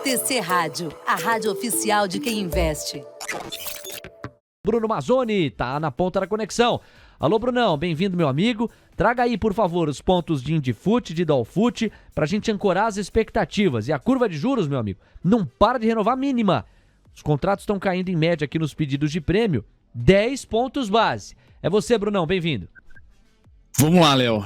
TC Rádio, a rádio oficial de quem investe. Bruno Mazzoni tá na ponta da conexão. Alô, Brunão, bem-vindo, meu amigo. Traga aí, por favor, os pontos de Indifut, de Dolfut, pra gente ancorar as expectativas. E a curva de juros, meu amigo, não para de renovar mínima. Os contratos estão caindo em média aqui nos pedidos de prêmio, 10 pontos base. É você, Brunão, bem-vindo. Vamos lá, Léo.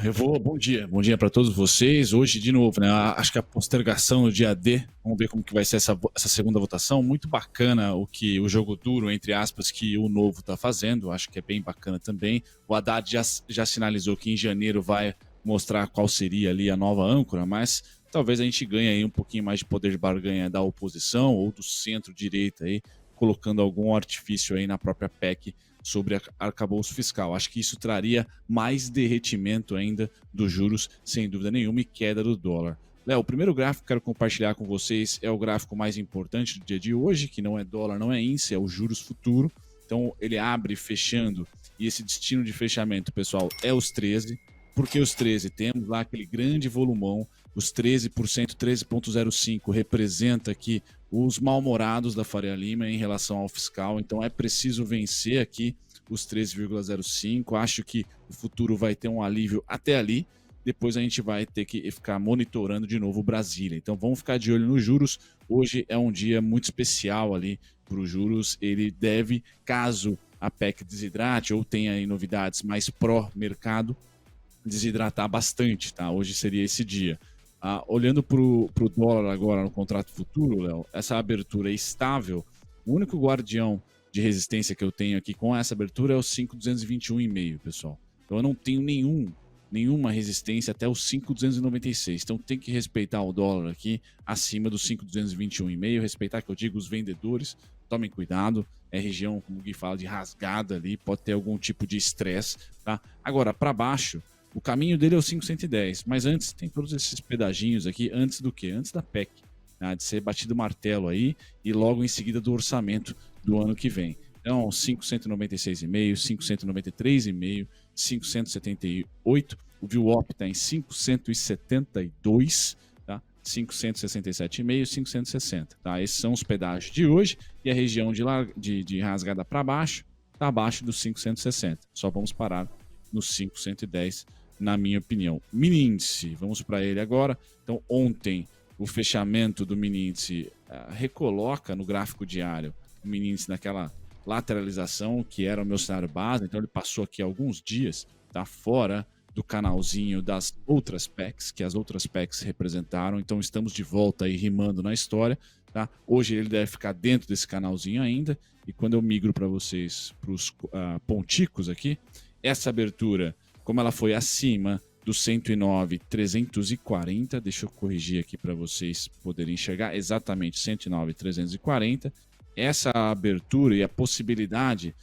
Bom dia para todos vocês. Hoje, de novo, né? Acho que a postergação no dia D, vamos ver como que vai ser essa segunda votação. Muito bacana o jogo duro, entre aspas, que o Novo está fazendo. Acho que é bem bacana também. O Haddad já sinalizou que em janeiro vai mostrar qual seria ali a nova âncora, mas talvez a gente ganhe aí um pouquinho mais de poder de barganha da oposição ou do centro-direita aí, colocando algum artifício aí na própria PEC sobre arcabouço fiscal. Acho que isso traria mais derretimento ainda dos juros, sem dúvida nenhuma, e queda do dólar. Léo, o primeiro gráfico que quero compartilhar com vocês é o gráfico mais importante do dia de hoje, que não é dólar, não é índice, é o juros futuro. Então ele abre fechando, e esse destino de fechamento, pessoal, é os 13. Por que os 13? Temos lá aquele grande volumão, os 13%, 13,05 representa aqui os mal-humorados da Faria Lima em relação ao fiscal, então é preciso vencer aqui os 13,05. Acho que o futuro vai ter um alívio até ali, depois a gente vai ter que ficar monitorando de novo o Brasília. Então vamos ficar de olho nos juros. Hoje é um dia muito especial ali para os juros. Ele deve, caso a PEC desidrate ou tenha aí novidades mais pró-mercado, desidratar bastante, tá? Hoje seria esse dia. Olhando para o dólar agora no contrato futuro, Léo, essa abertura é estável. O único guardião de resistência que eu tenho aqui com essa abertura é o 5,221,5, pessoal. Então eu não tenho nenhuma resistência até o 5,296. Então tem que respeitar o dólar aqui acima do 5,221,5. Respeitar, que eu digo, os vendedores. Tomem cuidado. É região, como o Gui fala, de rasgada ali. Pode ter algum tipo de estresse, tá? Agora, para baixo, o caminho dele é o 510, mas antes tem todos esses pedaginhos aqui, antes do quê? Antes da PEC, né? De ser batido o martelo aí e logo em seguida do orçamento do ano que vem. Então, 596,5, 593,5, 578, o VWAP está em 572, tá? 567,5, 560, tá? Esses são os pedágios de hoje e a região de rasgada para baixo está abaixo dos 560. Só vamos parar nos 510, na minha opinião. Mini índice, vamos para ele agora. Então, ontem, o fechamento do mini índice recoloca no gráfico diário o mini índice naquela lateralização que era o meu cenário base. Então, ele passou aqui alguns dias, tá fora do canalzinho das outras PECs, que as outras PECs representaram. Então, estamos de volta aí rimando na história, tá? Hoje ele deve ficar dentro desse canalzinho ainda. E quando eu migro para vocês, para os ponticos aqui, essa abertura, como ela foi acima do 109,340, deixa eu corrigir aqui para vocês poderem enxergar exatamente 109,340. Essa abertura e a possibilidade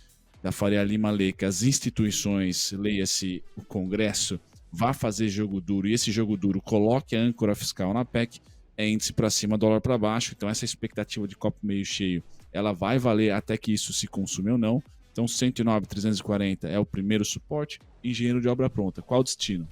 da Faria Lima ler que as instituições, leia-se o Congresso, vá fazer jogo duro e esse jogo duro coloque a âncora fiscal na PEC, é índice para cima, dólar para baixo. Então essa expectativa de copo meio cheio, ela vai valer até que isso se consume ou não. Então 109,340 é o primeiro suporte. Engenheiro de obra pronta. Qual o destino?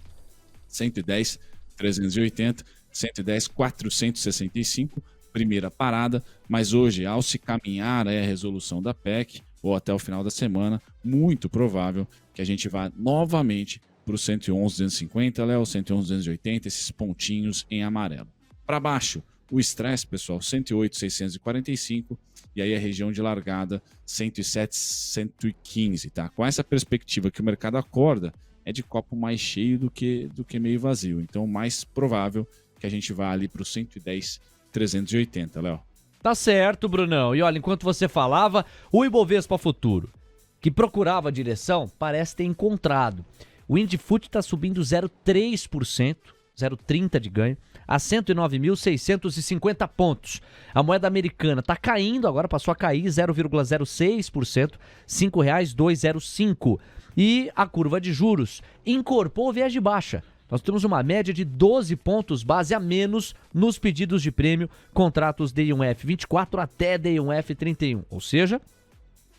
110,380, 110,465, primeira parada. Mas hoje, ao se caminhar a resolução da PEC, ou até o final da semana, muito provável que a gente vá novamente para o 111,250, Léo, 111,280, esses pontinhos em amarelo. Para baixo, o estresse, pessoal, 108,645, e aí a região de largada 107,115, tá? Com essa perspectiva que o mercado acorda, é de copo mais cheio do que meio vazio. Então, mais provável que a gente vá ali para o 110,380, Léo. Tá certo, Brunão. E olha, enquanto você falava, o Ibovespa Futuro, que procurava a direção, parece ter encontrado. O Indifut está subindo 0,3%, 0,30% de ganho, a 109.650 pontos. A moeda americana está caindo, agora passou a cair 0,06%, R$ 5,205. E a curva de juros incorporou viés de baixa. Nós temos uma média de 12 pontos base a menos nos pedidos de prêmio, contratos DI1F 24 até DI1F 31. Ou seja,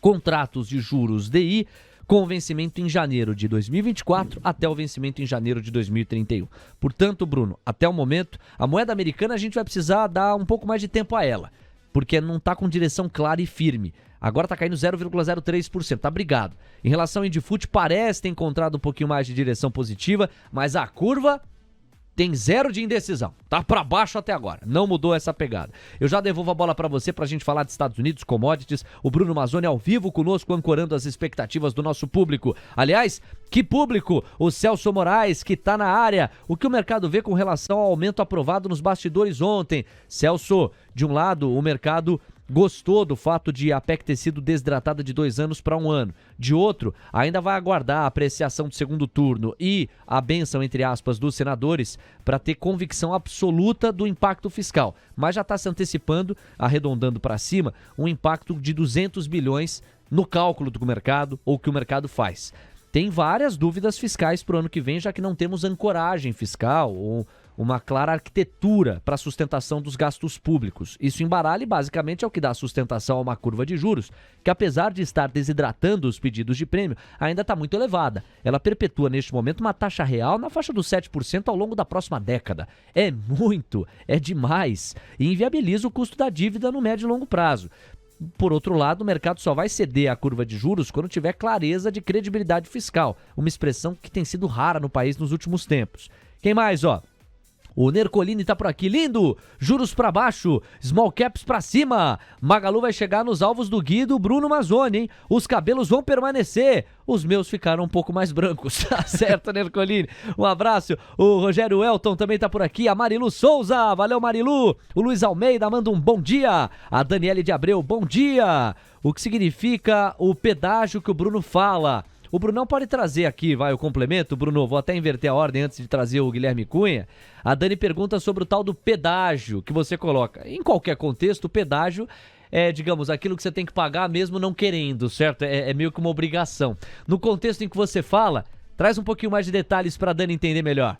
contratos de juros DI com o vencimento em janeiro de 2024 até o vencimento em janeiro de 2031. Portanto, Bruno, até o momento, a moeda americana a gente vai precisar dar um pouco mais de tempo a ela, porque não está com direção clara e firme. Agora está caindo 0,03%, tá brigado. Em relação ao Indifut, parece ter encontrado um pouquinho mais de direção positiva, mas a curva tem 0 de indecisão. Tá para baixo até agora. Não mudou essa pegada. Eu já devolvo a bola para você pra gente falar de Estados Unidos, commodities. O Bruno Mazzoni ao vivo conosco, ancorando as expectativas do nosso público. Aliás, que público? O Celso Moraes, que tá na área. O que o mercado vê com relação ao aumento aprovado nos bastidores ontem? Celso, de um lado, o mercado gostou do fato de a PEC ter sido desidratada de 2 anos para 1 ano. De outro, ainda vai aguardar a apreciação do segundo turno e a bênção, entre aspas, dos senadores para ter convicção absoluta do impacto fiscal. Mas já está se antecipando, arredondando para cima, um impacto de 200 bilhões no cálculo do mercado ou que o mercado faz. Tem várias dúvidas fiscais para o ano que vem, já que não temos ancoragem fiscal ou uma clara arquitetura para a sustentação dos gastos públicos. Isso embaralha e basicamente é o que dá sustentação a uma curva de juros, que apesar de estar desidratando os pedidos de prêmio, ainda está muito elevada. Ela perpetua neste momento uma taxa real na faixa dos 7% ao longo da próxima década. É muito, é demais e inviabiliza o custo da dívida no médio e longo prazo. Por outro lado, o mercado só vai ceder à curva de juros quando tiver clareza de credibilidade fiscal, uma expressão que tem sido rara no país nos últimos tempos. Quem mais, ó? O Nercolini tá por aqui, lindo! Juros pra baixo, small caps pra cima. Magalu vai chegar nos alvos do Gui e do Bruno Mazzoni, hein? Os cabelos vão permanecer. Os meus ficaram um pouco mais brancos, tá certo, Nercolini? Um abraço. O Rogério Elton também tá por aqui. A Marilu Souza, valeu, Marilu. O Luiz Almeida manda um bom dia. A Daniele de Abreu, bom dia. O que significa o pedágio que o Bruno fala? O Brunão pode trazer aqui, vai, o complemento. Bruno, vou até inverter a ordem antes de trazer o Guilherme Cunha. A Dani pergunta sobre o tal do pedágio que você coloca. Em qualquer contexto, o pedágio é, digamos, aquilo que você tem que pagar mesmo não querendo, certo? É meio que uma obrigação. No contexto em que você fala, traz um pouquinho mais de detalhes para a Dani entender melhor.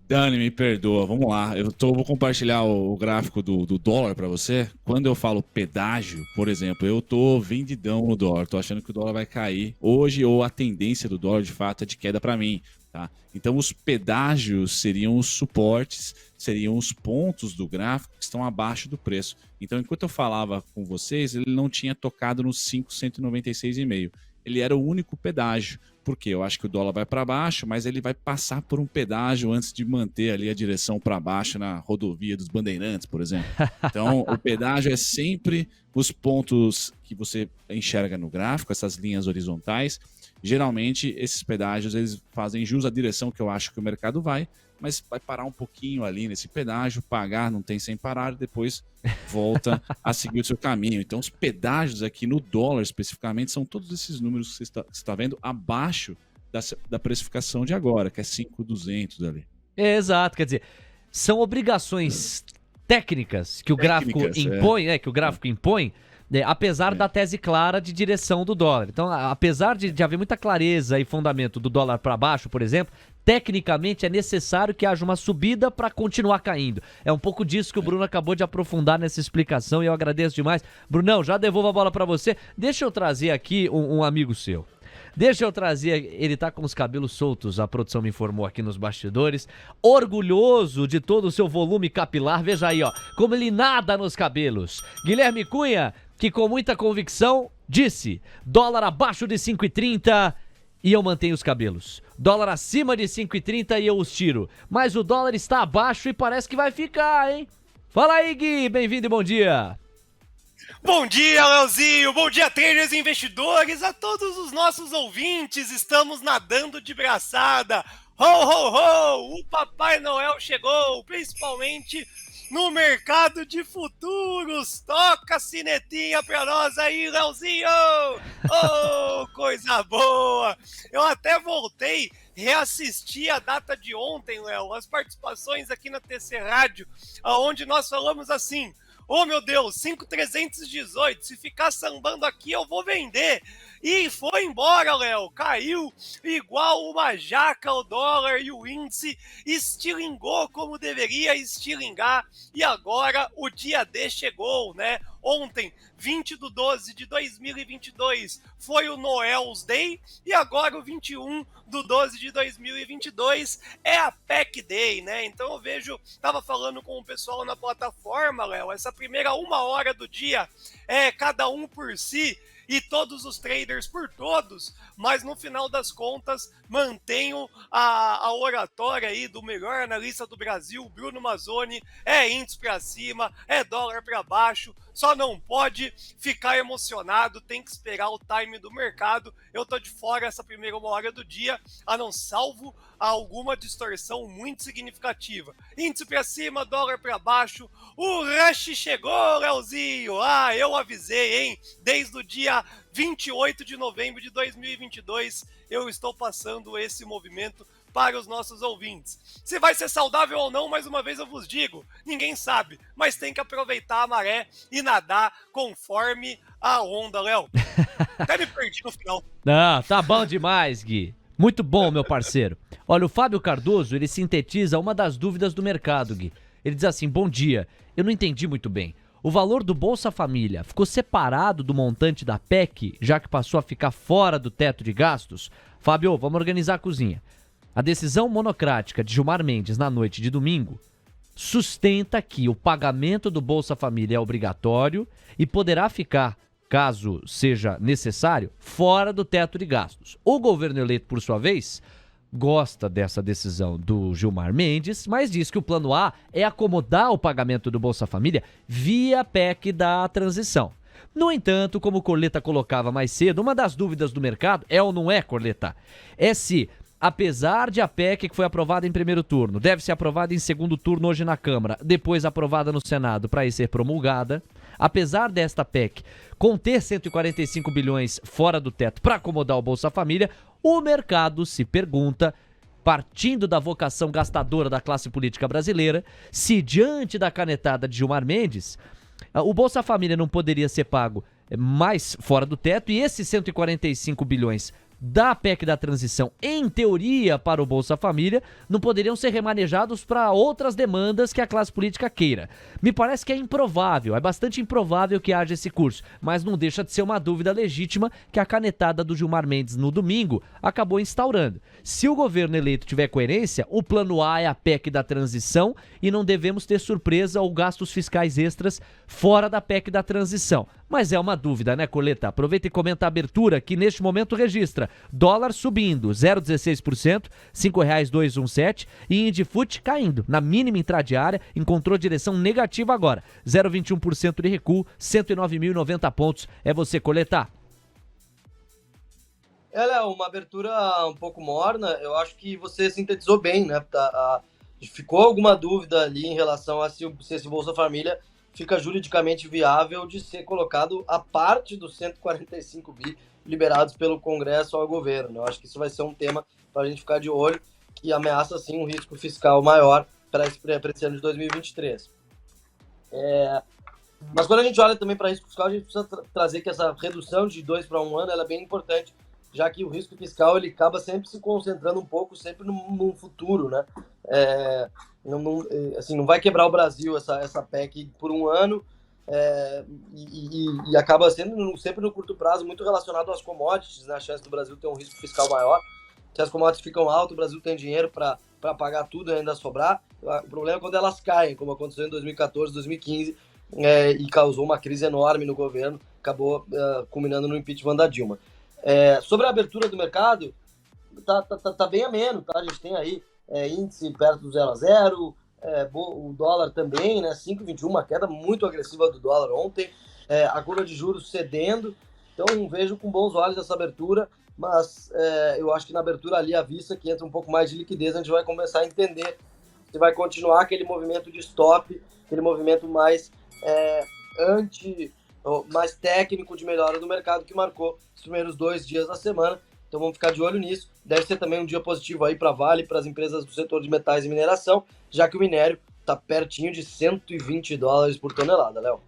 Dani, me perdoa, vou lá. Vou compartilhar o gráfico do dólar para você. Quando eu falo pedágio, por exemplo, eu tô vendidão no dólar, tô achando que o dólar vai cair hoje, ou a tendência do dólar de fato é de queda para mim, tá? Então os pedágios seriam os suportes, seriam os pontos do gráfico que estão abaixo do preço. Então enquanto eu falava com vocês, ele não tinha tocado nos 5,196,5. Ele era o único pedágio, porque eu acho que o dólar vai para baixo, mas ele vai passar por um pedágio antes de manter ali a direção para baixo na rodovia dos Bandeirantes, por exemplo. Então, o pedágio é sempre os pontos que você enxerga no gráfico, essas linhas horizontais. Geralmente, esses pedágios eles fazem jus à direção que eu acho que o mercado vai, mas vai parar um pouquinho ali nesse pedágio, pagar, não tem sem parar, e depois volta a seguir o seu caminho. Então, os pedágios aqui no dólar especificamente são todos esses números que você está vendo abaixo da precificação de agora, que é 5.200 ali. Exato, quer dizer, são obrigações técnicas que o gráfico impõe, apesar da tese clara de direção do dólar. Então, apesar de haver muita clareza e fundamento do dólar para baixo, por exemplo, tecnicamente é necessário que haja uma subida para continuar caindo. É um pouco disso que o Bruno acabou de aprofundar nessa explicação e eu agradeço demais. Brunão, já devolvo a bola para você. Deixa eu trazer aqui um amigo seu. Deixa eu trazer, ele tá com os cabelos soltos, a produção me informou aqui nos bastidores, orgulhoso de todo o seu volume capilar, veja aí, ó, como ele nada nos cabelos. Guilherme Cunha, que com muita convicção disse, dólar abaixo de 5,30 e eu mantenho os cabelos. Dólar acima de 5,30 e eu os tiro. Mas o dólar está abaixo e parece que vai ficar, hein? Fala aí, Gui, bem-vindo e bom dia. Bom dia, Leozinho! Bom dia, traders e investidores! A todos os nossos ouvintes, estamos nadando de braçada! Ho, ho, ho! O Papai Noel chegou, principalmente no mercado de futuros! Toca a sinetinha pra nós aí, Leozinho! Oh, coisa boa! Eu até voltei, reassisti a data de ontem, Léo, as participações aqui na TC Rádio, onde nós falamos assim... Oh, meu Deus, 5,318, se ficar sambando aqui eu vou vender. E foi embora, Léo, caiu igual uma jaca o dólar e o índice estilingou como deveria estilingar. E agora o dia D chegou, né? Ontem, 20/12/2022, foi o Noel's Day, e agora o 21/12/2022 é a PEC Day, né? Então eu vejo, tava falando com o pessoal na plataforma, Léo, essa primeira 1 hora do dia é cada um por si, e todos os traders por todos, mas no final das contas mantenho a oratória aí do melhor analista do Brasil, Bruno Mazzoni, é índice para cima, é dólar para baixo, só não pode ficar emocionado, tem que esperar o time do mercado. Eu tô de fora essa primeira 1 hora do dia, a não salvo alguma distorção muito significativa. Índice para cima, dólar para baixo, o rush chegou, Leozinho, eu avisei, hein, desde o dia 28 de novembro de 2022, eu estou passando esse movimento para os nossos ouvintes. Se vai ser saudável ou não, mais uma vez eu vos digo, ninguém sabe, mas tem que aproveitar a maré e nadar conforme a onda, Léo. Até me perdi no final. Não, tá bom demais, Gui. Muito bom, meu parceiro. Olha, o Fábio Cardoso, ele sintetiza uma das dúvidas do mercado, Gui. Ele diz assim, bom dia, eu não entendi muito bem. O valor do Bolsa Família ficou separado do montante da PEC, já que passou a ficar fora do teto de gastos? Fábio, vamos organizar a cozinha. A decisão monocrática de Gilmar Mendes na noite de domingo sustenta que o pagamento do Bolsa Família é obrigatório e poderá ficar, caso seja necessário, fora do teto de gastos. O governo eleito, por sua vez, gosta dessa decisão do Gilmar Mendes, mas diz que o plano A é acomodar o pagamento do Bolsa Família via PEC da transição. No entanto, como o Corleta colocava mais cedo, uma das dúvidas do mercado é ou não é, Corleta, é se, apesar de a PEC que foi aprovada em primeiro turno, deve ser aprovada em segundo turno hoje na Câmara, depois aprovada no Senado para ir ser promulgada, apesar desta PEC conter 145 bilhões fora do teto para acomodar o Bolsa Família, o mercado se pergunta, partindo da vocação gastadora da classe política brasileira, se diante da canetada de Gilmar Mendes, o Bolsa Família não poderia ser pago mais fora do teto e esses 145 bilhões da PEC da transição, em teoria, para o Bolsa Família, não poderiam ser remanejados para outras demandas que a classe política queira. Me parece que é improvável, é bastante improvável que haja esse curso, mas não deixa de ser uma dúvida legítima que a canetada do Gilmar Mendes no domingo acabou instaurando. Se o governo eleito tiver coerência, o plano A é a PEC da transição e não devemos ter surpresa ou gastos fiscais extras fora da PEC da transição. Mas é uma dúvida, né, Coleta? Aproveita e comenta a abertura que neste momento registra dólar subindo 0,16%, R$ 5,217 e Indifut caindo na mínima intradiária, encontrou direção negativa agora, 0,21% de recuo, 109.090 pontos. É você, Coleta. Ela é uma abertura um pouco morna, eu acho que você sintetizou bem, né? Ficou alguma dúvida ali em relação a se esse Bolsa Família fica juridicamente viável de ser colocado a parte dos 145 bi liberados pelo Congresso ao governo. Eu acho que isso vai ser um tema para a gente ficar de olho, que ameaça, sim, um risco fiscal maior para esse ano de 2023. Mas quando a gente olha também para risco fiscal, a gente precisa trazer que essa redução de 2 para 1 ano ela é bem importante, já que o risco fiscal ele acaba sempre se concentrando um pouco sempre no futuro, né? Não vai quebrar o Brasil essa PEC por 1 ano, e acaba sendo sempre no curto prazo muito relacionado às commodities, né? A chance do Brasil ter um risco fiscal maior. Se as commodities ficam altas, o Brasil tem dinheiro para pagar tudo e ainda sobrar. O problema é quando elas caem, como aconteceu em 2014, 2015, e causou uma crise enorme no governo, acabou culminando no impeachment da Dilma. Sobre a abertura do mercado, tá bem ameno, tá? A gente tem aí índice perto do 0 a 0, o dólar também, né? 5,21, uma queda muito agressiva do dólar ontem, a curva de juros cedendo, então vejo com bons olhos essa abertura, mas eu acho que na abertura ali à vista, que entra um pouco mais de liquidez, a gente vai começar a entender se vai continuar aquele movimento de stop, aquele movimento mais mais técnico de melhora do mercado que marcou os primeiros 2 dias da semana. Então vamos ficar de olho nisso. Deve ser também um dia positivo aí para a Vale, para as empresas do setor de metais e mineração, já que o minério está pertinho de $120 por tonelada, Léo.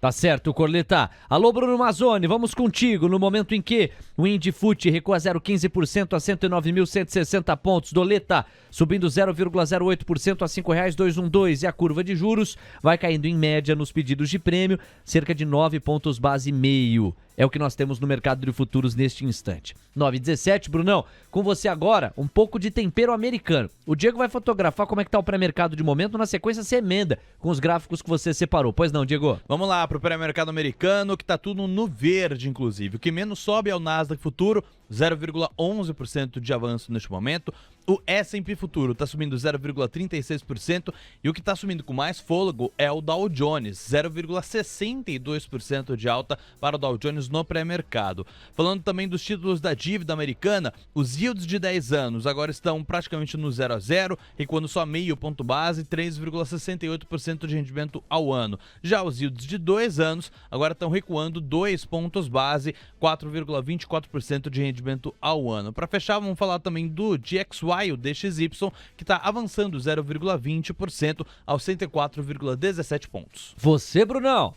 Tá certo, Corleta. Alô, Bruno Mazzoni, vamos contigo. No momento em que o Indifut recua 0,15% a 109.160 pontos. Doleta subindo 0,08% a R$5,212. E a curva de juros vai caindo em média nos pedidos de prêmio, cerca de 9 pontos base e meio. É o que nós temos no mercado de futuros neste instante. 9h17, Brunão, com você agora, um pouco de tempero americano. O Diego vai fotografar como é que tá o pré-mercado de momento, na sequência você emenda com os gráficos que você separou. Pois não, Diego? Vamos lá pro pré-mercado americano, que tá tudo no verde, inclusive. O que menos sobe é o Nasdaq Futuro, 0,11% de avanço neste momento. O S&P Futuro está subindo 0,36% e o que está subindo com mais fôlego é o Dow Jones, 0,62% de alta para o Dow Jones no pré-mercado. Falando também dos títulos da dívida americana, os yields de 10 anos agora estão praticamente no 0 a 0, recuando só meio ponto base, 3,68% de rendimento ao ano. Já os yields de 2 anos agora estão recuando 2 pontos base, 4,24% de rendimento ao ano. Para fechar, vamos falar também do DXY, o DXY, que está avançando 0,20% aos 104,17 pontos. Você, Brunão?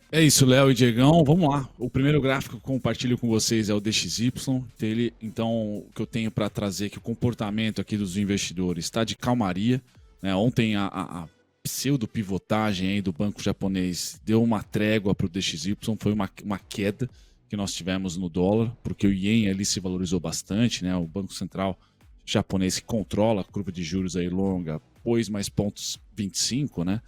É isso, Léo e Diegão. Vamos lá. O primeiro gráfico que eu compartilho com vocês é o DXY. Então, o que eu tenho para trazer é que o comportamento aqui dos investidores está de calmaria, né? Ontem a pseudo-pivotagem aí do banco japonês deu uma trégua para o DXY, foi uma queda que nós tivemos no dólar, porque o ien ali se valorizou bastante, né? O Banco Central japonês que controla a curva de juros aí longa, pôs mais pontos 25, né?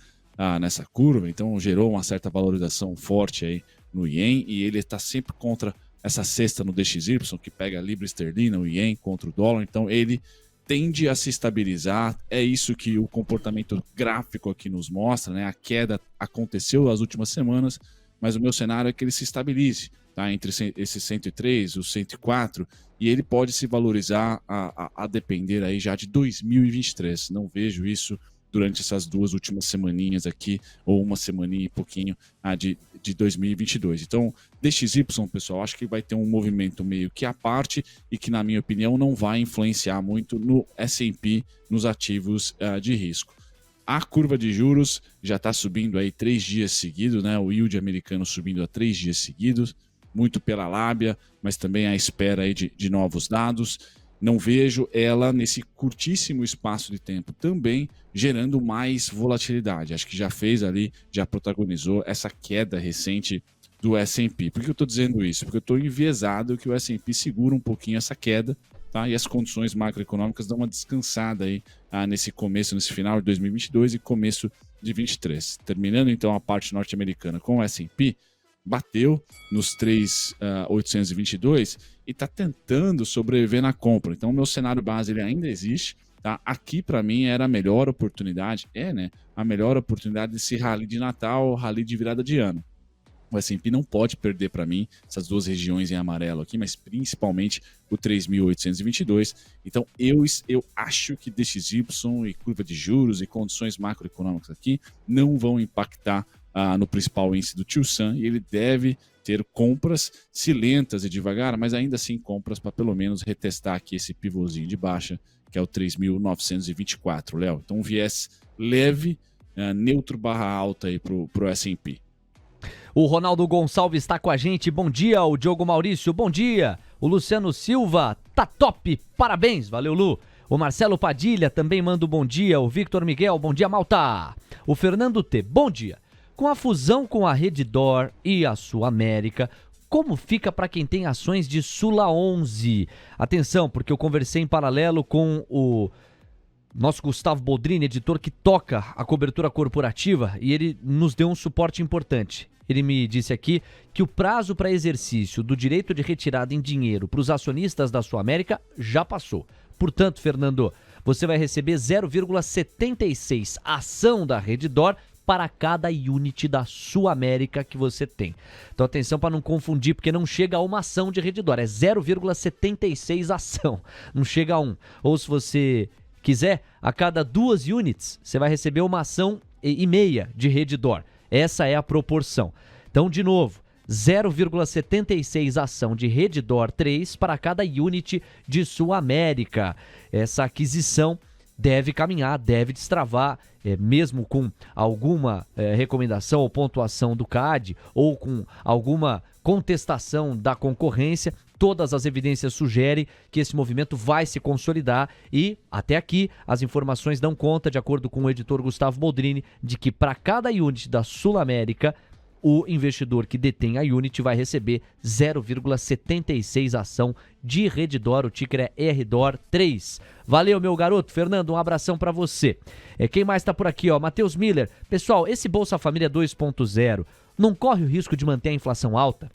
Nessa curva, então gerou uma certa valorização forte aí no ien, e ele está sempre contra essa cesta no DXY, que pega a libra esterlina, o ien contra o dólar, então ele tende a se estabilizar. É isso que o comportamento gráfico aqui nos mostra, né? A queda aconteceu nas últimas semanas, mas o meu cenário é que ele se estabilize, tá? Entre esse 103, o 104, e ele pode se valorizar a depender aí já de 2023. Não vejo isso durante essas 2 últimas semaninhas aqui, ou uma semaninha e pouquinho de 2022. Então, DXY, pessoal, acho que vai ter um movimento meio que à parte e que, na minha opinião, não vai influenciar muito no S&P, nos ativos de risco. A curva de juros já está subindo aí 3 dias seguidos, né? O yield americano subindo há 3 dias seguidos, muito pela lábia, mas também à espera aí de novos dados. Não vejo ela nesse curtíssimo espaço de tempo também gerando mais volatilidade. Acho que já fez ali, já protagonizou essa queda recente do S&P. Por que eu estou dizendo isso? Porque eu estou enviesado que o S&P segura um pouquinho essa queda, tá? E as condições macroeconômicas dão uma descansada aí nesse final de 2022 e começo de 2023. Terminando então a parte norte-americana com o S&P, bateu nos 3.822 e está tentando sobreviver na compra. Então o meu cenário base ele ainda existe, tá? Aqui para mim era a melhor oportunidade, né? A melhor oportunidade desse rally de Natal, rally de virada de ano. O S&P não pode perder para mim essas 2 regiões em amarelo aqui, mas principalmente o 3.822. Então eu acho que DXY e curva de juros e condições macroeconômicas aqui não vão impactar no principal índice do Tio Sam, e ele deve ter compras, se lentas e devagar, mas ainda assim compras para pelo menos retestar aqui esse pivôzinho de baixa, que é o 3.924, Léo. Então um viés leve, neutro barra alta aí pro S&P. O Ronaldo Gonçalves está com a gente, bom dia. O Diogo Maurício, bom dia. O Luciano Silva, tá top, parabéns, valeu Lu. O Marcelo Padilha também manda um bom dia. O Victor Miguel, bom dia malta. O Fernando T, bom dia. Com a fusão com a Redditor e a Sul América, como fica para quem tem ações de Sula 11? Atenção, porque eu conversei em paralelo com o nosso Gustavo Boldrini, editor que toca a cobertura corporativa, e ele nos deu um suporte importante. Ele me disse aqui que o prazo para exercício do direito de retirada em dinheiro para os acionistas da Sul América já passou. Portanto, Fernando, você vai receber 0,76 ação da Redditor para cada unit da Sul América que você tem. Então atenção para não confundir, porque não chega a uma ação de Redditor, é 0,76 ação, não chega a 1. Ou se você quiser, a cada 2 units, você vai receber uma ação e meia de Redditor. Essa é a proporção. Então, de novo, 0,76 ação de Redditor 3 para cada unit de Sul América. Essa aquisição deve caminhar, deve destravar, mesmo com alguma recomendação ou pontuação do CAD ou com alguma contestação da concorrência. Todas as evidências sugerem que esse movimento vai se consolidar e, até aqui, as informações dão conta, de acordo com o editor Gustavo Boldrini, de que para cada unit da Sul América, o investidor que detém a unit vai receber 0,76 ação de Redditor, o ticker é RDOR3. Valeu, meu garoto. Fernando, um abração para você. Quem mais tá por aqui, ó? Matheus Miller. Pessoal, esse Bolsa Família 2.0 não corre o risco de manter a inflação alta?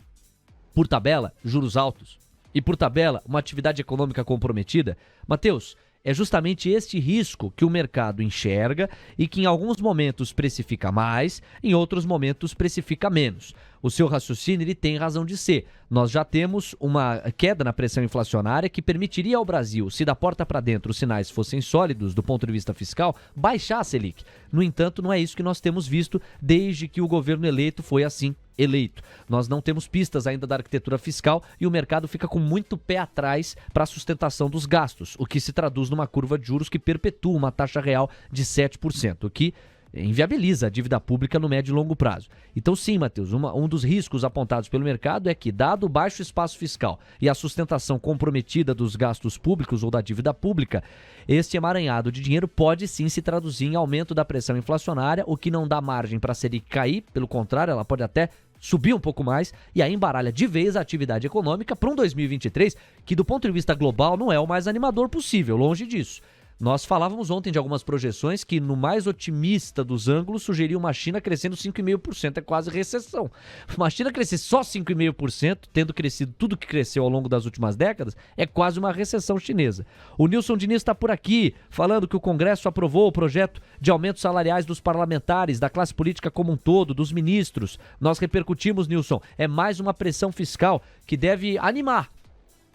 Por tabela, juros altos. E por tabela, uma atividade econômica comprometida? Matheus, é justamente este risco que o mercado enxerga e que em alguns momentos precifica mais, em outros momentos precifica menos. O seu raciocínio ele tem razão de ser. Nós já temos uma queda na pressão inflacionária que permitiria ao Brasil, se da porta para dentro os sinais fossem sólidos do ponto de vista fiscal, baixar a Selic. No entanto, não é isso que nós temos visto desde que o governo eleito foi assim eleito. Nós não temos pistas ainda da arquitetura fiscal e o mercado fica com muito pé atrás para a sustentação dos gastos, o que se traduz numa curva de juros que perpetua uma taxa real de 7%, o que inviabiliza a dívida pública no médio e longo prazo. Então sim, Matheus, um dos riscos apontados pelo mercado é que, dado o baixo espaço fiscal e a sustentação comprometida dos gastos públicos ou da dívida pública, este emaranhado de dinheiro pode sim se traduzir em aumento da pressão inflacionária, o que não dá margem para a Selic cair, pelo contrário, ela pode até subir um pouco mais e aí embaralha de vez a atividade econômica para um 2023 que, do ponto de vista global, não é o mais animador possível, longe disso. Nós falávamos ontem de algumas projeções que, no mais otimista dos ângulos, sugeriam uma China crescendo 5,5%. É quase recessão. Uma China crescer só 5,5%, tendo crescido tudo que cresceu ao longo das últimas décadas, é quase uma recessão chinesa. O Nilson Diniz está por aqui, falando que o Congresso aprovou o projeto de aumentos salariais dos parlamentares, da classe política como um todo, dos ministros. Nós repercutimos, Nilson, é mais uma pressão fiscal que deve animar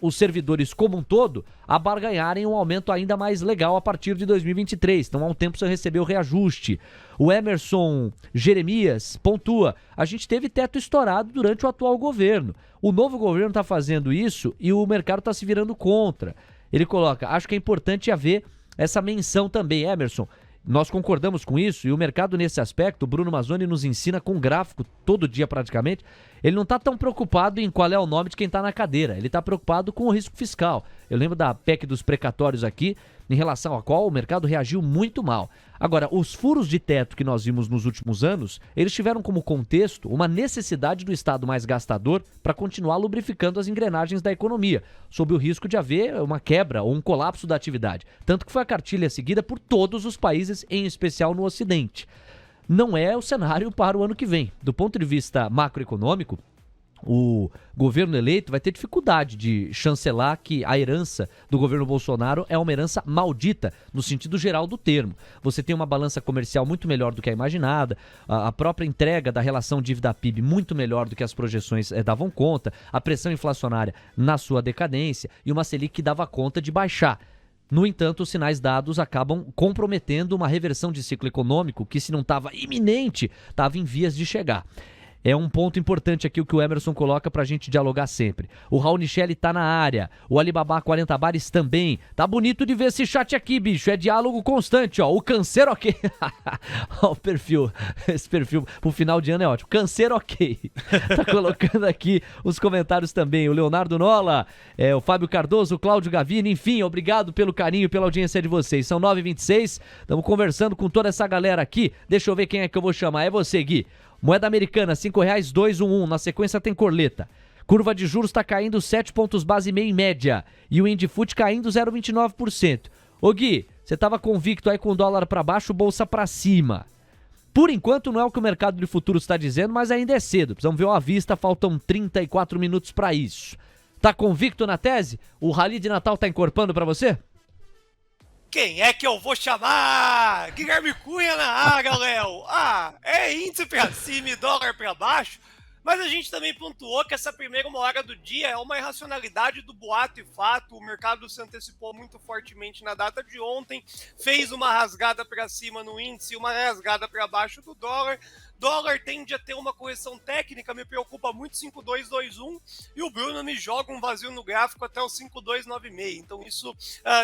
os servidores como um todo a barganharem um aumento ainda mais legal a partir de 2023. Então há um tempo você recebeu o reajuste. O Emerson Jeremias pontua: a gente teve teto estourado durante o atual governo. O novo governo está fazendo isso e o mercado está se virando contra. Ele coloca: acho que é importante haver essa menção também, Emerson. Nós concordamos com isso e o mercado nesse aspecto, o Bruno Mazzoni nos ensina com gráfico todo dia praticamente, ele não está tão preocupado em qual é o nome de quem está na cadeira, ele está preocupado com o risco fiscal. Eu lembro da PEC dos precatórios aqui, em relação à qual o mercado reagiu muito mal. Agora, os furos de teto que nós vimos nos últimos anos, eles tiveram como contexto uma necessidade do Estado mais gastador para continuar lubrificando as engrenagens da economia, sob o risco de haver uma quebra ou um colapso da atividade. Tanto que foi a cartilha seguida por todos os países, em especial no Ocidente. Não é o cenário para o ano que vem. Do ponto de vista macroeconômico, o governo eleito vai ter dificuldade de chancelar que a herança do governo Bolsonaro é uma herança maldita, no sentido geral do termo. Você tem uma balança comercial muito melhor do que a imaginada, a própria entrega da relação dívida-PIB muito melhor do que as projeções davam conta, a pressão inflacionária na sua decadência e uma Selic que dava conta de baixar. No entanto, os sinais dados acabam comprometendo uma reversão de ciclo econômico que, se não estava iminente, estava em vias de chegar. É um ponto importante aqui o que o Emerson coloca pra gente dialogar sempre. O Raul Nichelle tá na área. O Alibaba 40 Bares também. Tá bonito de ver esse chat aqui, bicho. É diálogo constante, ó. O Canseiro ok. Ó, o perfil. Esse perfil pro final de ano é ótimo. Canseiro ok. Tá colocando aqui os comentários também. O Leonardo Nola, o Fábio Cardoso, o Cláudio Gavini. Enfim, obrigado pelo carinho e pela audiência de vocês. São 9h26. Estamos conversando com toda essa galera aqui. Deixa eu ver quem é que eu vou chamar. É você, Gui. Moeda americana, R$5, 211. Na sequência tem corleta. Curva de juros está caindo 7 pontos base e meio em média. E o Indifut caindo 0,29%. Ô Gui, você estava convicto aí com o dólar para baixo, bolsa para cima. Por enquanto não é o que o mercado de futuros está dizendo, mas ainda é cedo. Precisamos ver à vista, faltam 34 minutos para isso. Tá convicto na tese? O Rally de Natal tá encorpando para você? Quem é que eu vou chamar? Guilherme Cunha na área, Léo. É índice pra cima e dólar pra baixo, mas a gente também pontuou que essa primeira uma hora do dia é uma irracionalidade do boato e fato. O mercado se antecipou muito fortemente na data de ontem, fez uma rasgada para cima no índice e uma rasgada para baixo do dólar. Dólar tende a ter uma correção técnica, me preocupa muito 5,221 e o Bruno me joga um vazio no gráfico até o 5,296. Então isso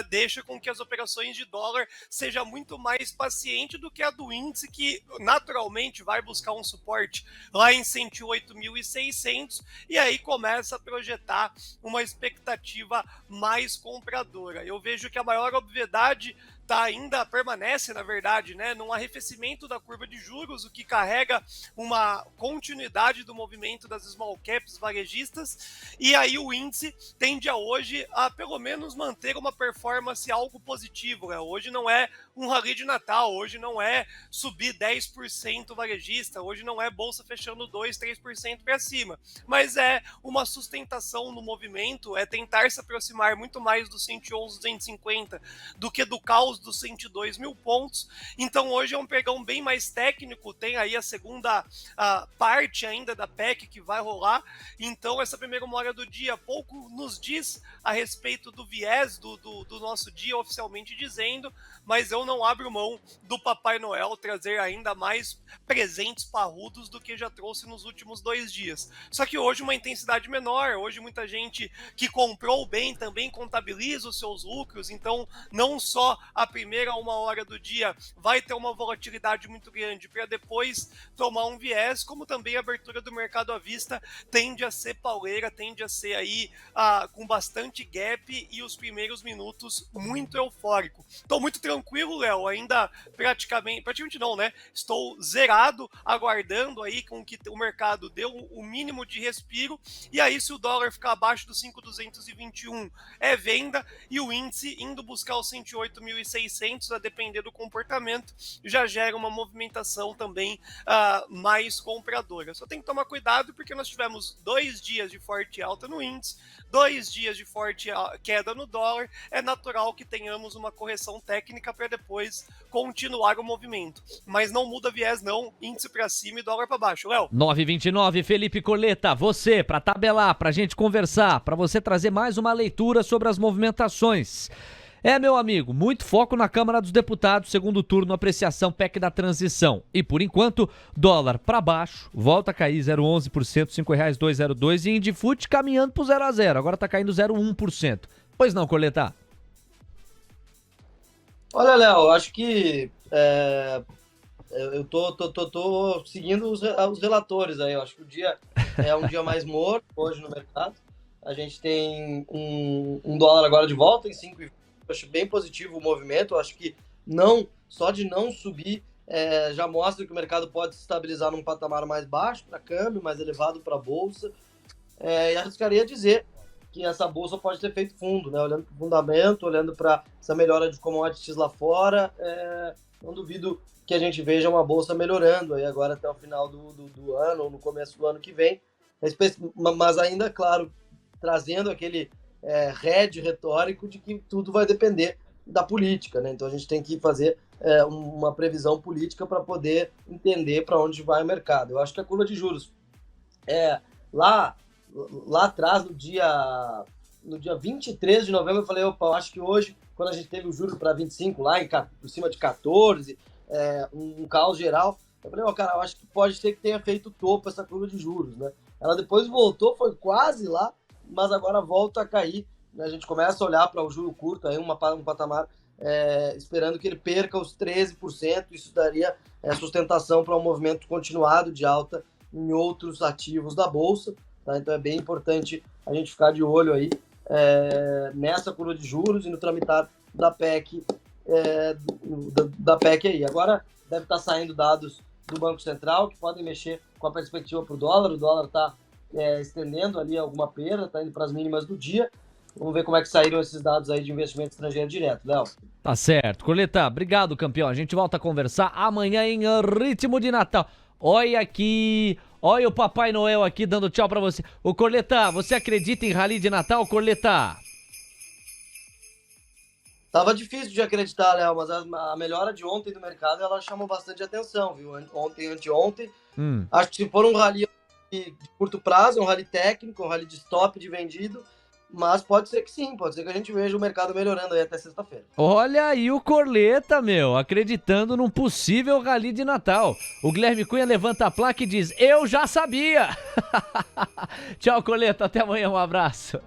deixa com que as operações de dólar seja muito mais paciente do que a do índice, que naturalmente vai buscar um suporte lá em 108.600 e aí começa a projetar uma expectativa mais compradora. Eu vejo que a maior obviedade ainda permanece, na verdade, né, num arrefecimento da curva de juros, o que carrega uma continuidade do movimento das small caps varejistas, e aí o índice tende a hoje a pelo menos manter uma performance algo positivo, né? Hoje não é um rally de Natal, hoje não é subir 10% varejista, hoje não é bolsa fechando 2, 3% para cima, mas é uma sustentação no movimento, é tentar se aproximar muito mais do 111,250 do que do caos dos 102 mil pontos. Então hoje é um pregão bem mais técnico, tem aí a segunda parte ainda da PEC que vai rolar, então essa primeira uma hora do dia pouco nos diz a respeito do viés do nosso dia oficialmente dizendo, mas eu não abro mão do Papai Noel trazer ainda mais presentes parrudos do que já trouxe nos últimos 2 dias. Só que hoje uma intensidade menor, hoje muita gente que comprou bem também contabiliza os seus lucros, então não só a primeira uma hora do dia vai ter uma volatilidade muito grande para depois tomar um viés, como também a abertura do mercado à vista tende a ser pauleira, tende a ser aí com bastante gap e os primeiros minutos muito eufórico. Estou muito tranquilo, Léo, ainda praticamente não, né? Estou zerado, aguardando aí com que o mercado dê o mínimo de respiro, e aí se o dólar ficar abaixo dos 5,221 é venda, e o índice indo buscar os 108.600 a depender do comportamento, já gera uma movimentação também mais compradora. Só tem que tomar cuidado porque nós tivemos 2 dias de forte alta no índice, 2 dias de forte queda no dólar, é natural que tenhamos uma correção técnica para depois continuar o movimento. Mas não muda viés não, índice para cima e dólar para baixo. Léo? 9h29, Felipe Coleta, você, para tabelar, para a gente conversar, para você trazer mais uma leitura sobre as movimentações. Meu amigo, muito foco na Câmara dos Deputados, segundo turno, apreciação PEC da transição. E por enquanto, dólar para baixo, volta a cair 0,11%, R$ 5,202, e Indifut caminhando pro 0 a 0, agora tá caindo 0,1%. Pois não, Coleta? Olha, Léo, acho que eu tô seguindo os relatores aí. Eu acho que o dia é um dia mais morto hoje no mercado. A gente tem um dólar agora de volta em 5,20. Acho bem positivo o movimento. Eu acho que só de não subir já mostra que o mercado pode se estabilizar num patamar mais baixo para câmbio, mais elevado para a bolsa. E arriscaria dizer que essa bolsa pode ter feito fundo, né? Olhando para o fundamento, olhando para essa melhora de commodities lá fora, não duvido que a gente veja uma bolsa melhorando aí agora até o final do ano ou no começo do ano que vem, mas ainda, claro, trazendo aquele head retórico de que tudo vai depender da política, né? Então a gente tem que fazer uma previsão política para poder entender para onde vai o mercado. Eu acho que a curva de juros lá atrás, no dia 23 de novembro, eu falei, eu acho que hoje, quando a gente teve o juros para 25 lá, por cima de 14, um caos geral, eu falei, cara, eu acho que pode ser que tenha feito topo essa curva de juros, né? Ela depois voltou, foi quase lá, mas agora volta a cair, né? A gente começa a olhar para o juro curto, aí um patamar esperando que ele perca os 13%, isso daria sustentação para um movimento continuado de alta em outros ativos da Bolsa, tá? Então é bem importante a gente ficar de olho aí nessa curva de juros e no tramitar da PEC, da PEC aí. Agora deve estar saindo dados do Banco Central que podem mexer com a perspectiva para o dólar está estendendo ali alguma perda, está indo para as mínimas do dia. Vamos ver como é que saíram esses dados aí de investimento estrangeiro direto, Léo. Tá certo. Coleta, obrigado, campeão. A gente volta a conversar amanhã em ritmo de Natal. Olha aqui, olha o Papai Noel aqui dando tchau pra você. Ô, Coleta, você acredita em rally de Natal, Coleta? Tava difícil de acreditar, Léo, mas a melhora de ontem do mercado, ela chamou bastante atenção, viu? Ontem, anteontem. Acho que se for um rally de curto prazo, é um rally técnico, um rally de stop, de vendido, mas pode ser que sim, pode ser que a gente veja o mercado melhorando aí até sexta-feira. Olha aí o Corleta, meu, acreditando num possível rally de Natal. O Guilherme Cunha levanta a placa e diz, eu já sabia. Tchau, Corleta, até amanhã, um abraço.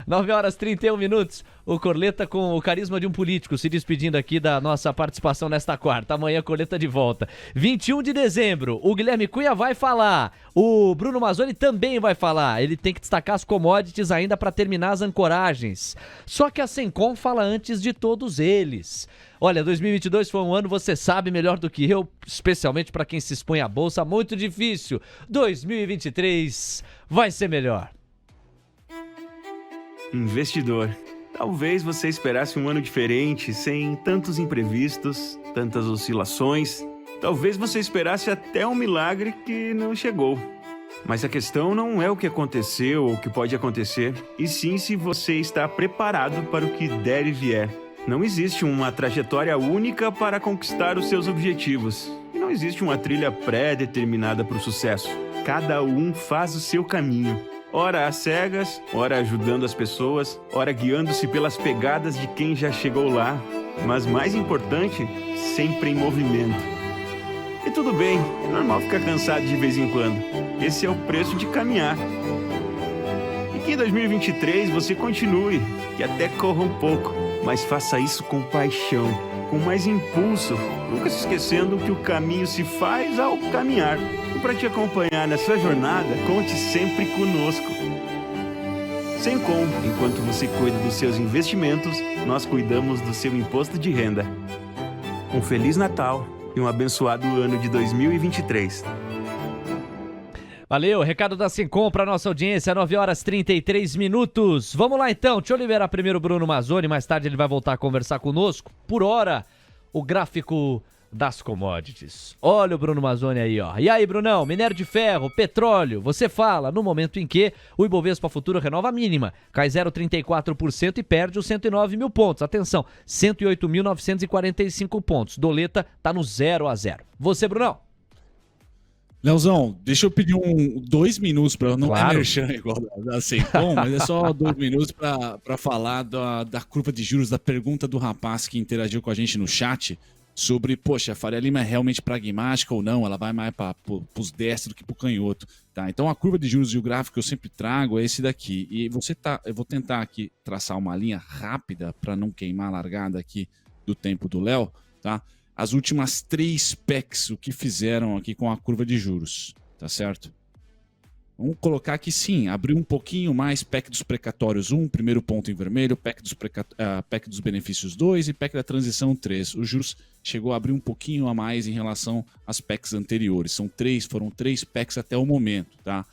9h31, o Corleta com o carisma de um político se despedindo aqui da nossa participação nesta quarta. Amanhã Corleta de volta. 21 de dezembro, o Guilherme Cunha vai falar, o Bruno Mazzoni também vai falar. Ele tem que destacar as commodities ainda para terminar as ancoragens. Só que a Sencom fala antes de todos eles. Olha, 2022 foi um ano, você sabe melhor do que eu, especialmente para quem se expõe à bolsa, muito difícil. 2023 vai ser melhor. Investidor, talvez você esperasse um ano diferente, sem tantos imprevistos, tantas oscilações. Talvez você esperasse até um milagre que não chegou. Mas a questão não é o que aconteceu ou o que pode acontecer, e sim se você está preparado para o que der e vier. Não existe uma trajetória única para conquistar os seus objetivos. E não existe uma trilha pré-determinada para o sucesso. Cada um faz o seu caminho. Ora às cegas, ora ajudando as pessoas, ora guiando-se pelas pegadas de quem já chegou lá. Mas mais importante, sempre em movimento. E tudo bem, é normal ficar cansado de vez em quando. Esse é o preço de caminhar. E que em 2023 você continue, que até corra um pouco, mas faça isso com paixão, com mais impulso, nunca se esquecendo que o caminho se faz ao caminhar. E para te acompanhar nessa jornada, conte sempre conosco. Sencom, enquanto você cuida dos seus investimentos, nós cuidamos do seu imposto de renda. Um Feliz Natal e um abençoado ano de 2023. Valeu, recado da Sencom para nossa audiência, 9h33. Vamos lá então, deixa eu liberar primeiro o Bruno Mazzoni, mais tarde ele vai voltar a conversar conosco. Por hora, o gráfico das commodities. Olha o Bruno Mazzoni aí, ó. E aí, Brunão, minério de ferro, petróleo, você fala no momento em que o Ibovespa Futuro renova a mínima, cai 0,34% e perde os 109 mil pontos. Atenção, 108.945 pontos. Doleta tá no 0-0. Você, Brunão? Leozão, deixa eu pedir 2 minutos para não Claro. é merchan igual da Sencom, mas é só 2 minutos para falar da curva de juros, da pergunta do rapaz que interagiu com a gente no chat sobre, poxa, a Faria Lima é realmente pragmática ou não? Ela vai mais para os destros do que para o canhoto, tá? Então a curva de juros e o gráfico que eu sempre trago é esse daqui. E eu vou tentar aqui traçar uma linha rápida para não queimar a largada aqui do tempo do Léo, tá? As últimas 3 PECs, o que fizeram aqui com a curva de juros, tá certo? Vamos colocar aqui sim, abriu um pouquinho mais PEC dos precatórios 1, primeiro ponto em vermelho, PEC dos benefícios 2 e PEC da transição 3. Os juros chegou a abrir um pouquinho a mais em relação às PECs anteriores. Foram 3 PECs até o momento, tá?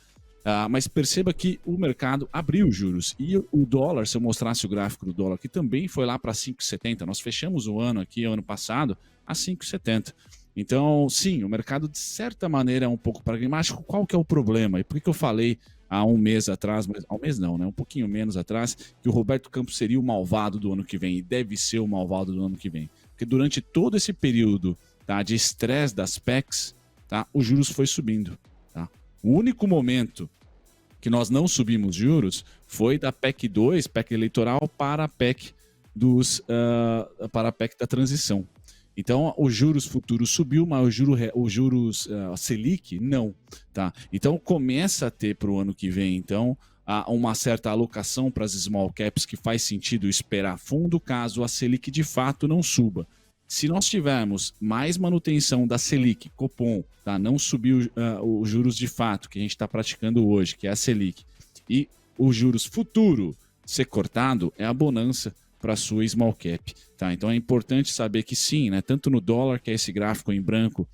Mas perceba que o mercado abriu os juros e o dólar, se eu mostrasse o gráfico do dólar, que também foi lá para 5,70. Nós fechamos o ano aqui, ano passado, a 5,70. Então, sim, o mercado de certa maneira é um pouco pragmático. Qual que é o problema? E por que eu falei há um mês atrás, mas há um mês não, né? Um pouquinho menos atrás, que o Roberto Campos seria o malvado do ano que vem e deve ser o malvado do ano que vem. Porque durante todo esse período, tá, de estresse das PECs, tá, os juros foi subindo. Tá? O único momento que nós não subimos juros foi da PEC 2, PEC eleitoral, para a PEC para a PEC da transição. Então, os juros futuros subiu, mas os juros Selic, não. Tá? Então, começa a ter para o ano que vem, então, uma certa alocação para as small caps que faz sentido esperar fundo caso a Selic de fato não suba. Se nós tivermos mais manutenção da Selic, Copom, tá? Não subir os juros de fato que a gente está praticando hoje, que é a Selic, e os juros futuro ser cortado, é a bonança para a sua small cap. Tá? Então é importante saber que sim, né? Tanto no dólar, que é esse gráfico em branco,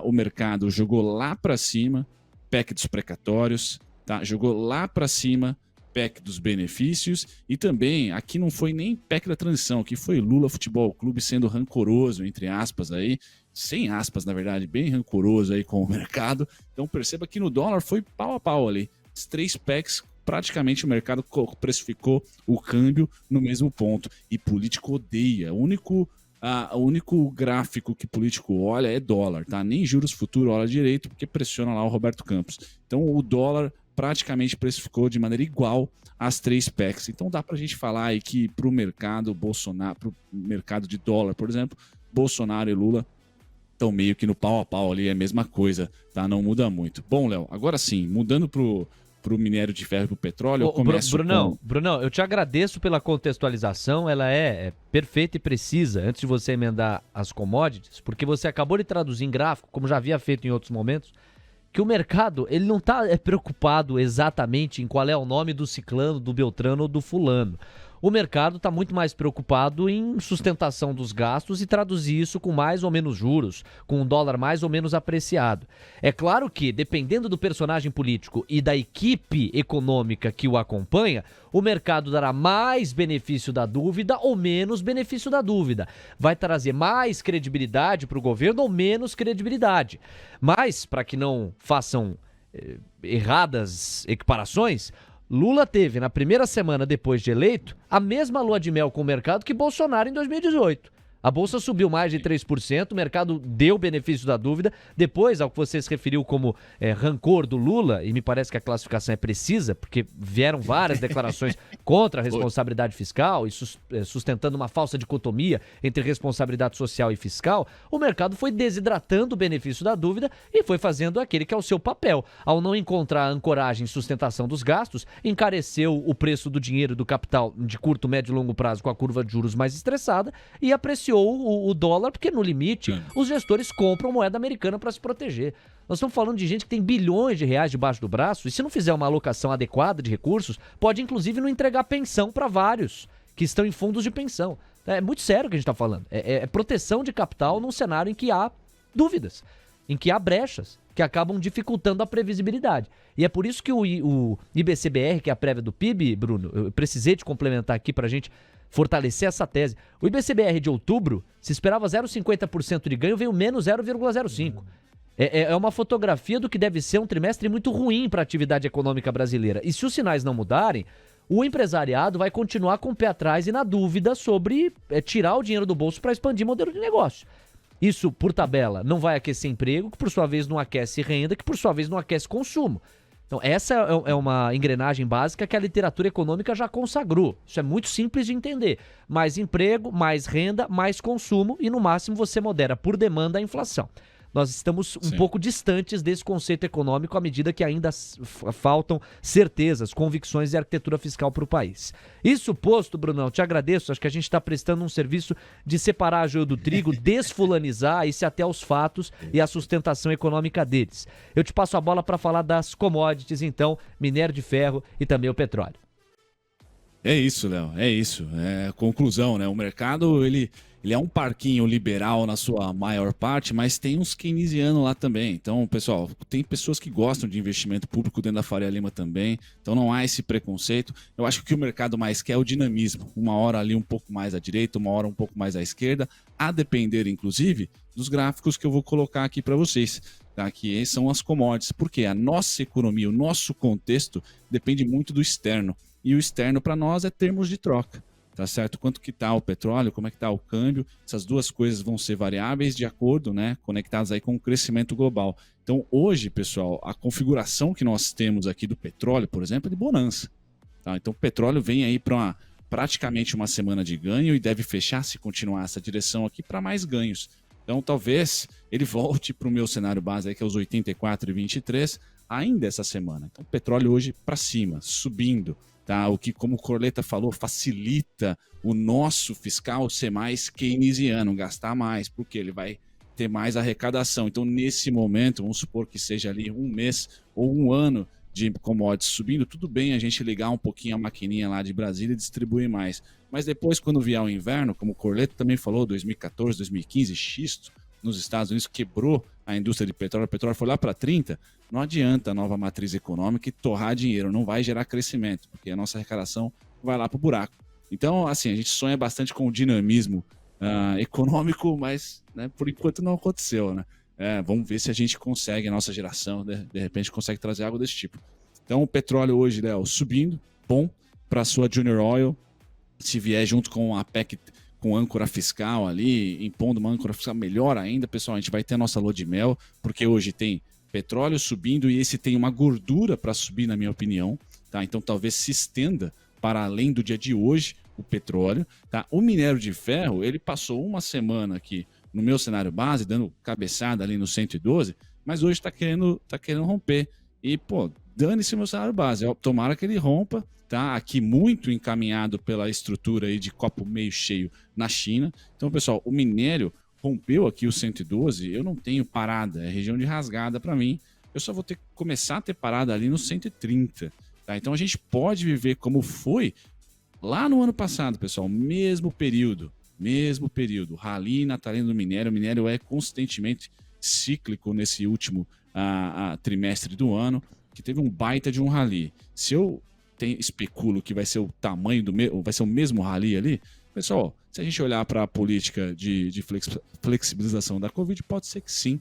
o mercado jogou lá para cima, PEC dos precatórios, tá? Jogou lá para cima, PEC dos benefícios, e também aqui não foi nem PEC da transição, aqui foi Lula Futebol Clube sendo rancoroso, entre aspas aí, sem aspas na verdade, bem rancoroso aí com o mercado. Então perceba que no dólar foi pau a pau ali, as 3 PECs, praticamente o mercado precificou o câmbio no mesmo ponto. E político odeia. O único gráfico que político olha é dólar, tá? Nem juros futuros olha direito, porque pressiona lá o Roberto Campos. Então o dólar praticamente precificou de maneira igual as 3 PECs. Então dá para a gente falar aí que para o mercado Bolsonaro, para o mercado de dólar, por exemplo, Bolsonaro e Lula estão meio que no pau a pau ali, é a mesma coisa, tá? Não muda muito. Bom, Léo, agora sim, mudando pro minério de ferro e pro petróleo, eu começo Brunão, eu te agradeço pela contextualização, ela é perfeita e precisa, antes de você emendar as commodities, porque você acabou de traduzir em gráfico, como já havia feito em outros momentos, que o mercado, ele não está preocupado exatamente em qual é o nome do ciclano, do beltrano ou do fulano. O mercado está muito mais preocupado em sustentação dos gastos e traduzir isso com mais ou menos juros, com um dólar mais ou menos apreciado. É claro que, dependendo do personagem político e da equipe econômica que o acompanha, o mercado dará mais benefício da dúvida ou menos benefício da dúvida. Vai trazer mais credibilidade para o governo ou menos credibilidade. Mas, para que não façam erradas equiparações, Lula teve, na primeira semana depois de eleito, a mesma lua de mel com o mercado que Bolsonaro em 2018. A bolsa subiu mais de 3%, o mercado deu benefício da dúvida. Depois, ao que você se referiu como rancor do Lula, e me parece que a classificação é precisa, porque vieram várias declarações contra a responsabilidade fiscal e sustentando uma falsa dicotomia entre responsabilidade social e fiscal, o mercado foi desidratando o benefício da dúvida e foi fazendo aquele que é o seu papel. Ao não encontrar ancoragem e sustentação dos gastos, encareceu o preço do dinheiro do capital de curto, médio e longo prazo com a curva de juros mais estressada e apreciou o dólar, porque no limite os gestores compram moeda americana para se proteger. Nós estamos falando de gente que tem bilhões de reais debaixo do braço e se não fizer uma alocação adequada de recursos, pode inclusive não entregar pensão para vários que estão em fundos de pensão. É muito sério o que a gente está falando. É proteção de capital num cenário em que há dúvidas, em que há brechas que acabam dificultando a previsibilidade. E é por isso que o IBCBR, que é a prévia do PIB, Bruno, eu precisei te complementar aqui para a gente fortalecer essa tese. O IBCBR de outubro, se esperava 0,50% de ganho, veio menos 0,05%. É uma fotografia do que deve ser um trimestre muito ruim para a atividade econômica brasileira. E se os sinais não mudarem, o empresariado vai continuar com o pé atrás e na dúvida sobre tirar o dinheiro do bolso para expandir modelo de negócio. Isso, por tabela, não vai aquecer emprego, que por sua vez não aquece renda, que por sua vez não aquece consumo. Então, essa é uma engrenagem básica que a literatura econômica já consagrou. Isso é muito simples de entender. Mais emprego, mais renda, mais consumo e, no máximo, você modera por demanda a inflação. Nós estamos um pouco distantes desse conceito econômico à medida que ainda faltam certezas, convicções e arquitetura fiscal para o país. Isso posto, Brunão, te agradeço. Acho que a gente está prestando um serviço de separar a joio do trigo, desfulanizar e se até aos fatos e a sustentação econômica deles. Eu te passo a bola para falar das commodities, então, minério de ferro e também o petróleo. É isso, Léo, é isso. Conclusão, né? O mercado, ele é um parquinho liberal na sua maior parte, mas tem uns keynesianos lá também. Então, pessoal, tem pessoas que gostam de investimento público dentro da Faria Lima também. Então não há esse preconceito. Eu acho que o que o mercado mais quer é o dinamismo. Uma hora ali um pouco mais à direita, uma hora um pouco mais à esquerda, a depender, inclusive, dos gráficos que eu vou colocar aqui para vocês. Tá? Que são as commodities. Porque a nossa economia, o nosso contexto, depende muito do externo. E o externo para nós é termos de troca, tá certo? Quanto que tá o petróleo, como é que tá o câmbio, essas duas coisas vão ser variáveis de acordo, né, conectadas aí com o crescimento global. Então hoje, pessoal, a configuração que nós temos aqui do petróleo, por exemplo, é de bonança, tá? Então o petróleo vem aí para praticamente uma semana de ganho e deve fechar, se continuar essa direção aqui, para mais ganhos. Então talvez ele volte para o meu cenário base aí, que é os 84,23 ainda essa semana. Então o petróleo hoje para cima, subindo. Tá? O que, como o Corleta falou, facilita o nosso fiscal ser mais keynesiano, gastar mais, porque ele vai ter mais arrecadação. Então, nesse momento, vamos supor que seja ali um mês ou um ano de commodities subindo, tudo bem a gente ligar um pouquinho a maquininha lá de Brasília e distribuir mais. Mas depois, quando vier o inverno, como o Corleta também falou, 2014, 2015, xisto nos Estados Unidos quebrou a indústria de petróleo, o petróleo foi lá para 30, não adianta a nova matriz econômica e torrar dinheiro, não vai gerar crescimento, porque a nossa arrecadação vai lá para o buraco. Então, assim, a gente sonha bastante com o dinamismo econômico, mas né, por enquanto não aconteceu, né? Vamos ver se a gente consegue, a nossa geração, de repente, consegue trazer algo desse tipo. Então, o petróleo hoje, Léo, subindo, bom para a sua Junior Oil, se vier junto com a PEC, com âncora fiscal ali, impondo uma âncora fiscal melhor ainda, pessoal, a gente vai ter a nossa lua de mel, porque hoje tem petróleo subindo e esse tem uma gordura para subir, na minha opinião, tá? Então talvez se estenda para além do dia de hoje o petróleo, tá? O minério de ferro, ele passou uma semana aqui no meu cenário base, dando cabeçada ali no 112, mas hoje tá querendo romper. E, pô, dane-se o meu cenário base. Tomara que ele rompa, tá? Aqui muito encaminhado pela estrutura aí de copo meio cheio na China. Então, pessoal, o minério rompeu aqui o 112, eu não tenho parada, é região de rasgada para mim. Eu só vou ter que começar a ter parada ali no 130, tá? Então a gente pode viver como foi lá no ano passado, pessoal, mesmo período, rally natalino do minério. O minério é constantemente cíclico nesse último trimestre do ano, que teve um baita de um rally. Se eu especulo que vai ser o tamanho vai ser o mesmo rally ali, pessoal, se a gente olhar para a política de flexibilização da Covid, pode ser que sim,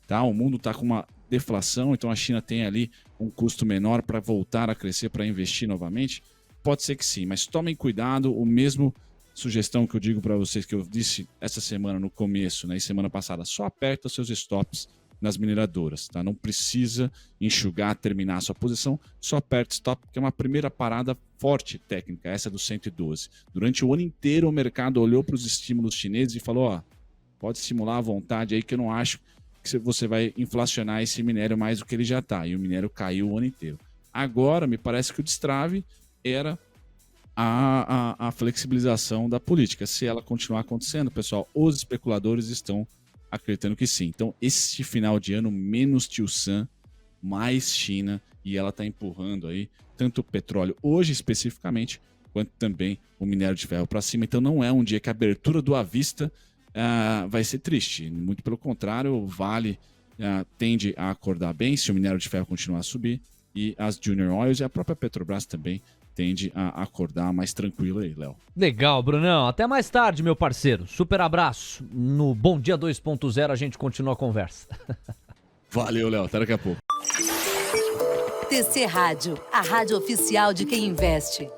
tá? O mundo está com uma deflação, então a China tem ali um custo menor para voltar a crescer, para investir novamente. Pode ser que sim, mas tomem cuidado. O mesmo sugestão que eu digo para vocês, que eu disse essa semana no começo, né, e semana passada, só aperta seus stops nas mineradoras, tá? Não precisa enxugar, terminar a sua posição, só aperta stop, porque é uma primeira parada forte técnica, essa do 112. Durante o ano inteiro o mercado olhou para os estímulos chineses e falou, ó, pode estimular à vontade aí, que eu não acho que você vai inflacionar esse minério mais do que ele já está. E o minério caiu o ano inteiro. Agora, me parece que o destrave era a flexibilização da política. Se ela continuar acontecendo, pessoal, os especuladores estão acreditando que sim. Então, esse final de ano, menos Tio Sam, mais China, e ela está empurrando aí tanto o petróleo hoje especificamente, quanto também o minério de ferro para cima. Então, não é um dia que a abertura do à vista vai ser triste. Muito pelo contrário, o Vale tende a acordar bem se o minério de ferro continuar a subir, e as Junior Oils e a própria Petrobras também tende a acordar mais tranquilo aí, Léo. Legal, Brunão. Até mais tarde, meu parceiro. Super abraço. No Bom Dia 2.0 a gente continua a conversa. Valeu, Léo. Até daqui a pouco. TC Rádio, a rádio oficial de quem investe.